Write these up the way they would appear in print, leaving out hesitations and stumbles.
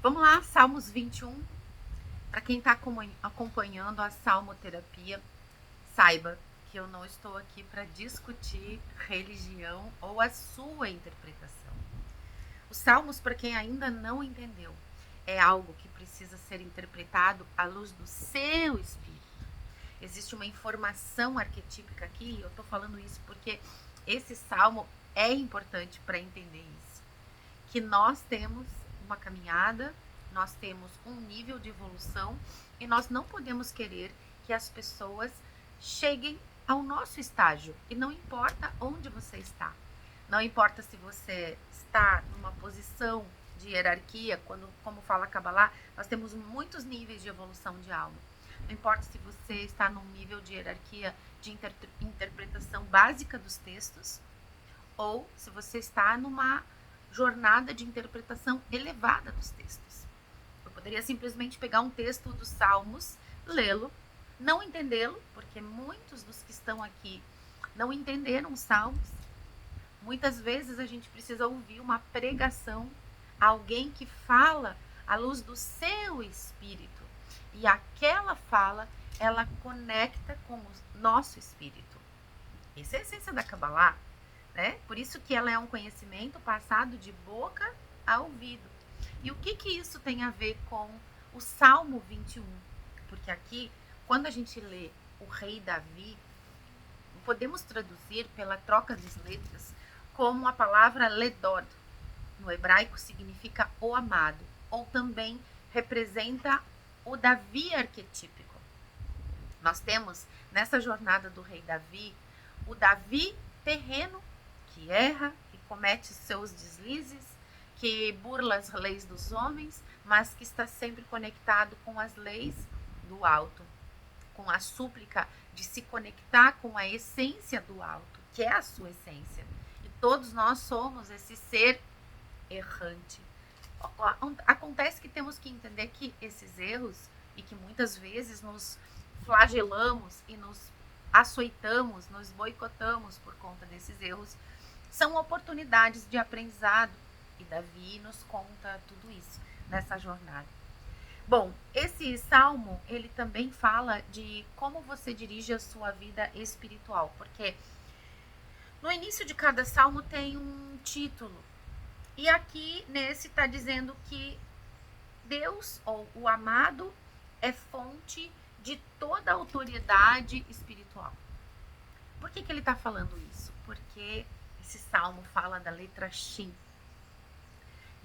Vamos lá, Salmos 21. Para quem está acompanhando a salmoterapia, saiba que eu não estou aqui para discutir religião ou a sua interpretação. Os salmos, para quem ainda não entendeu, é algo que precisa ser interpretado à luz do seu espírito. Existe uma informação arquetípica aqui, e eu estou falando isso porque esse salmo é importante para entender isso. Que nós temos uma caminhada, nós temos um nível de evolução e nós não podemos querer que as pessoas cheguem ao nosso estágio. E não importa onde você está. Não importa se você está numa posição de hierarquia, como fala a Kabbalah, nós temos muitos níveis de evolução de alma. Não importa se você está num nível de hierarquia de interpretação básica dos textos, ou se você está numa jornada de interpretação elevada dos textos. Eu poderia simplesmente pegar um texto dos Salmos, lê-lo, não entendê-lo, porque muitos dos que estão aqui não entenderam os Salmos. Muitas vezes a gente precisa ouvir uma pregação, alguém que fala à luz do seu espírito. E aquela fala, ela conecta com o nosso espírito. Essa é a essência da Kabbalah. Né? Por isso que ela é um conhecimento passado de boca a ouvido. E o que isso tem a ver com o Salmo 21? Porque aqui, quando a gente lê o rei Davi, podemos traduzir pela troca das letras como a palavra ledod. No hebraico significa o amado, ou também representa o Davi arquetípico. Nós temos nessa jornada do rei Davi, o Davi terreno, que erra, que comete seus deslizes, que burla as leis dos homens, mas que está sempre conectado com as leis do alto, com a súplica de se conectar com a essência do alto, que é a sua essência. E todos nós somos esse ser errante. Acontece que temos que entender que esses erros, e que muitas vezes nos flagelamos e nos açoitamos, nos boicotamos por conta desses erros, são oportunidades de aprendizado. E Davi nos conta tudo isso nessa jornada. Bom, esse salmo, ele também fala de como você dirige a sua vida espiritual, porque no início de cada salmo tem um título. E aqui nesse está dizendo que Deus, ou o amado, é fonte de toda a autoridade espiritual. Por que ele está falando isso? Porque esse salmo fala da letra Shin.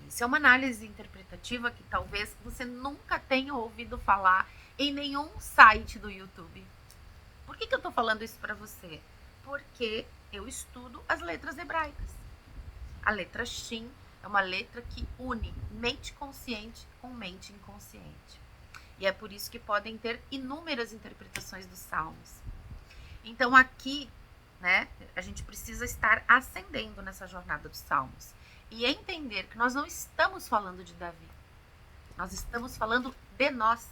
Isso é uma análise interpretativa que talvez você nunca tenha ouvido falar em nenhum site do YouTube. Por que eu estou falando isso para você? Porque eu estudo as letras hebraicas. A letra Shin é uma letra que une mente consciente com mente inconsciente. E é por isso que podem ter inúmeras interpretações dos salmos. Então aqui, né, a gente precisa estar ascendendo nessa jornada dos salmos. E entender que nós não estamos falando de Davi. Nós estamos falando de nós.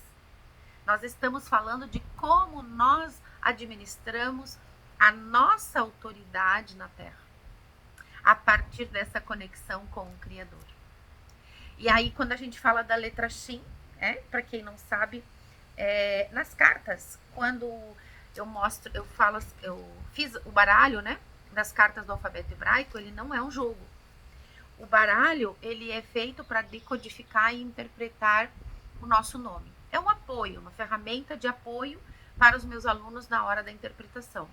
Nós estamos falando de como nós administramos a nossa autoridade na Terra. A partir dessa conexão com o Criador. E aí, quando a gente fala da letra Shin, para quem não sabe, nas cartas, quando eu fiz o baralho, né, das cartas do alfabeto hebraico, ele não é um jogo. O baralho, ele é feito para decodificar e interpretar o nosso nome. É um apoio, uma ferramenta de apoio para os meus alunos na hora da interpretação.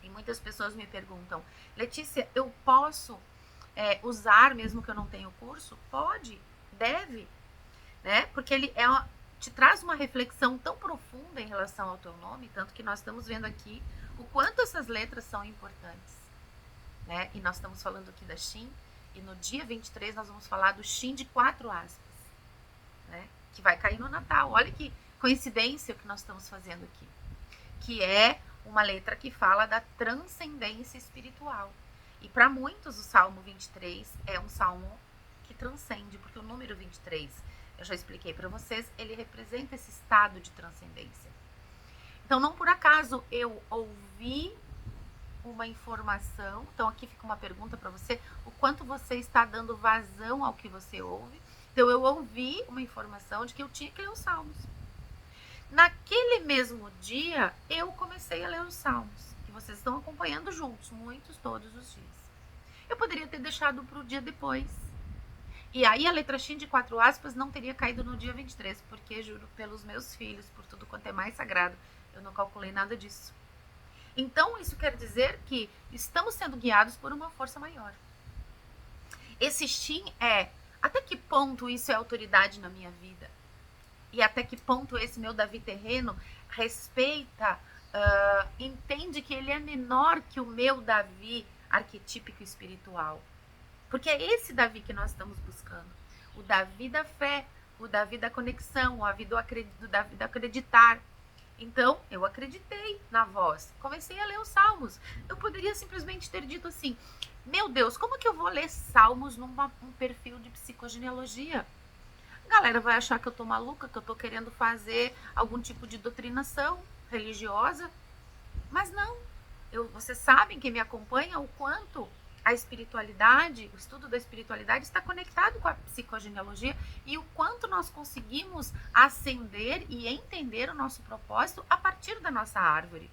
E muitas pessoas me perguntam, Letícia, eu posso usar mesmo que eu não tenha o curso? Pode, deve, né? Porque ele te traz uma reflexão tão profunda em relação ao teu nome, tanto que nós estamos vendo aqui o quanto essas letras são importantes, né? E nós estamos falando aqui da Shin, e no dia 23 nós vamos falar do Shin de 4 aspas, né? Que vai cair no Natal. Olha que coincidência o que nós estamos fazendo aqui. Que é uma letra que fala da transcendência espiritual. E para muitos o Salmo 23 é um salmo que transcende, porque o número 23, eu já expliquei para vocês, ele representa esse estado de transcendência. Então, não por acaso eu ouvi uma informação, então aqui fica uma pergunta para você, o quanto você está dando vazão ao que você ouve Então eu ouvi uma informação de que eu tinha que ler os Salmos. Naquele mesmo dia, eu comecei a ler os Salmos, que vocês estão acompanhando juntos, muitos, todos os dias. Eu poderia ter deixado para o dia depois. E aí a letra X de 4 aspas não teria caído no dia 23, porque juro pelos meus filhos, por tudo quanto é mais sagrado, eu não calculei nada disso. Então isso quer dizer que estamos sendo guiados por uma força maior. Esse Shin é até que ponto isso é autoridade na minha vida? E até que ponto esse meu Davi terreno respeita, entende que ele é menor que o meu Davi arquetípico espiritual. Porque é esse Davi que nós estamos buscando. O Davi da fé, o Davi da conexão, o Davi do acreditar. Então, eu acreditei na voz. Comecei a ler os Salmos. Eu poderia simplesmente ter dito assim, meu Deus, como que eu vou ler Salmos num perfil de psicogenealogia? A galera vai achar que eu tô maluca, que eu tô querendo fazer algum tipo de doutrinação religiosa. Mas não. Vocês sabem, quem me acompanha, o quanto a espiritualidade, o estudo da espiritualidade está conectado com a psicogenealogia e o quanto nós conseguimos ascender e entender o nosso propósito a partir da nossa árvore.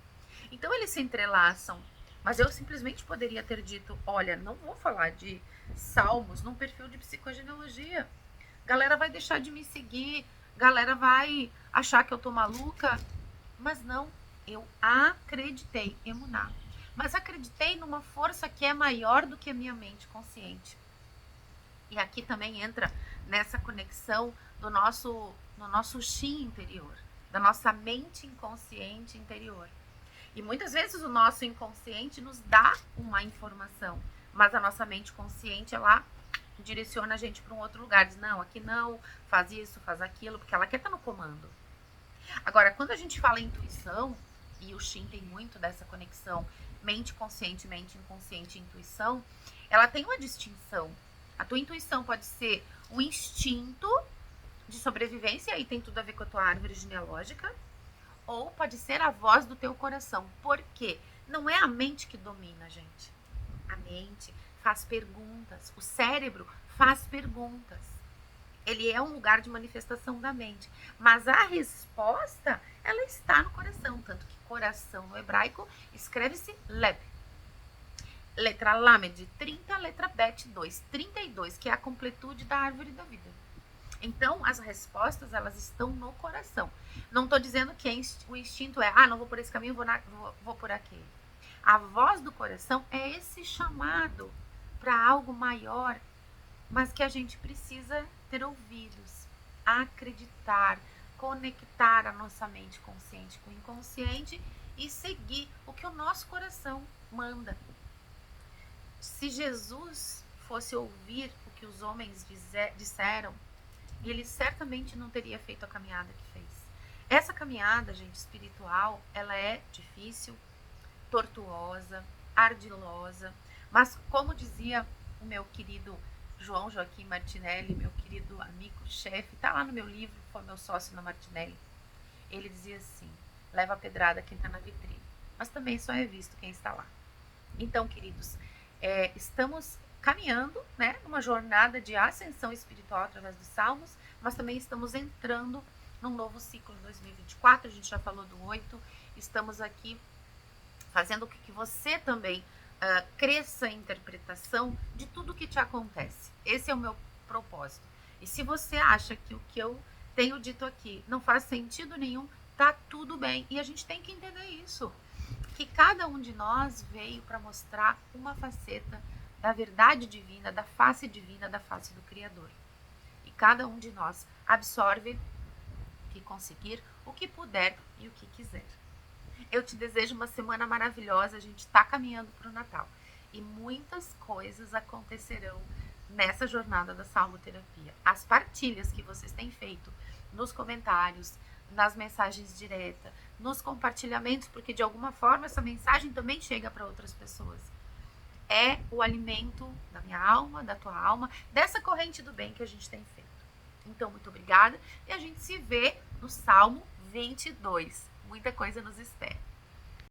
Então eles se entrelaçam, mas eu simplesmente poderia ter dito, olha, não vou falar de salmos num perfil de psicogenealogia. Galera vai deixar de me seguir, galera vai achar que eu tô maluca, mas não, eu acreditei, emuná. Mas acreditei numa força que é maior do que a minha mente consciente. E aqui também entra nessa conexão do nosso Shin interior, da nossa mente inconsciente interior. E muitas vezes o nosso inconsciente nos dá uma informação, mas a nossa mente consciente, ela direciona a gente para um outro lugar. Diz, não, aqui não, faz isso, faz aquilo, porque ela quer estar no comando. Agora, quando a gente fala em intuição, e o Shin tem muito dessa conexão mente consciente, mente inconsciente e intuição, ela tem uma distinção. A tua intuição pode ser um instinto de sobrevivência, aí tem tudo a ver com a tua árvore genealógica, ou pode ser a voz do teu coração. Por quê? Não é a mente que domina, gente. A mente faz perguntas, o cérebro faz perguntas. Ele é um lugar de manifestação da mente. Mas a resposta, ela está no coração. Tanto que coração no hebraico escreve-se leb. Letra Lamed 30, letra Bet 2, 32, que é a completude da árvore da vida. Então, as respostas, elas estão no coração. Não estou dizendo que o instinto é, não vou por esse caminho, vou por aquele. A voz do coração é esse chamado para algo maior, mas que a gente precisa ter ouvidos, acreditar, conectar a nossa mente consciente com o inconsciente e seguir o que o nosso coração manda. Se Jesus fosse ouvir o que os homens disseram, ele certamente não teria feito a caminhada que fez. Essa caminhada, gente, espiritual, ela é difícil, tortuosa, ardilosa, mas como dizia o meu querido João Joaquim Martinelli, meu querido amigo, chefe, tá lá no meu livro, foi meu sócio na Martinelli, ele dizia assim, leva a pedrada quem tá na vitrine, mas também só é visto quem está lá. Então, queridos, estamos caminhando, né, numa jornada de ascensão espiritual através dos Salmos, mas também estamos entrando num novo ciclo em 2024, a gente já falou do 8, estamos aqui fazendo com que você também cresça em interpretação de tudo que te acontece. Esse é o meu propósito. E se você acha que o que eu tenho dito aqui não faz sentido nenhum, tá tudo bem. E a gente tem que entender isso. Que cada um de nós veio para mostrar uma faceta da verdade divina, da face divina, da face do Criador. E cada um de nós absorve o que conseguir, o que puder e o que quiser. Eu te desejo uma semana maravilhosa, a gente está caminhando para o Natal. E muitas coisas acontecerão nessa jornada da salmoterapia. As partilhas que vocês têm feito nos comentários, nas mensagens diretas, nos compartilhamentos, porque de alguma forma essa mensagem também chega para outras pessoas. É o alimento da minha alma, da tua alma, dessa corrente do bem que a gente tem feito. Então, muito obrigada e a gente se vê no Salmo 22. Muita coisa nos espera.